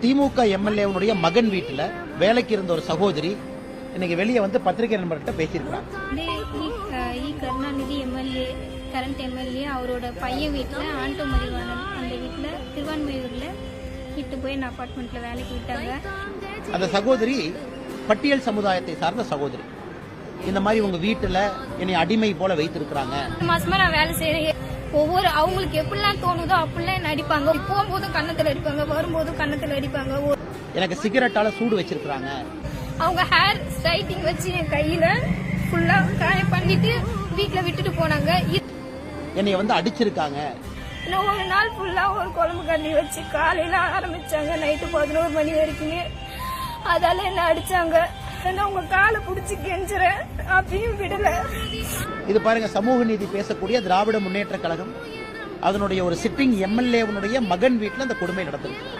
திமுக எம்எல்ஏவுடைய மகன் வீட்டுல வேலைக்கு இருந்த ஒரு சகோதரி இன்னைக்கு வெளியே வந்து பத்திரிகை நண்பர்கிட்ட பேசியிருக்கிறாங்க. கருணாநிதி எம்எல்ஏ, கரண்ட் எம்எல்ஏ, அவரோட பையன் வீட்டுல ஆண்டோ மரிவாணன் அந்த வீட்டுல திருவான்மையூர்ல இட்டு போய் நான் அபார்ட்மெண்ட்ல வேலைக்கு விட்டாங்க. அந்த சகோதரி பட்டியல் சமுதாயத்தை சார்ந்த சகோதரி. இந்த மாதிரி உங்க வீட்டுல என்னை அடிமை போல வைத்திருக்கிறாங்க. மாசமா நான் வேலை செய்யறேன். ஒவ்வொரு அவங்களுக்கு எப்படிலாம் தோணுதோ அப்படிலாம் என்ன அடிப்பாங்க. போகும்போதும் கன்னத்துல அடிப்பாங்க, வரும்போதும் கன்னத்துல அடிப்பாங்க. எனக்கு சிகரெட்டால சூடு வச்சிருக்காங்க. அவங்க ஹேர் ஸ்ட்ரைட்டிங் வச்சு என் கையில ஃபுல்லா காய பண்ணிட்டு வீட்டுல விட்டுட்டு போனாங்க. என்னைய வந்து அடிச்சிருக்காங்க. இன்னும் ஒரு நாள் ஃபுல்லா ஒரு குழம்பு கண்ணி வச்சு காலையில ஆரம்பிச்சாங்க, நைட்டு 11 மணி வரைக்குமே. அதால என்ன அடிச்சாங்க. உங்க காலை புடிச்சு கெஞ்சுறேன், அப்பயும் விடல. இது பாருங்க, சமூக நீதி பேசக்கூடிய திராவிட முன்னேற்ற கழகம் அதனுடைய ஒரு சிட்டிங் எம்எல்ஏவனுடைய மகன் வீட்டுல அந்த கொடுமை நடந்திருக்கு.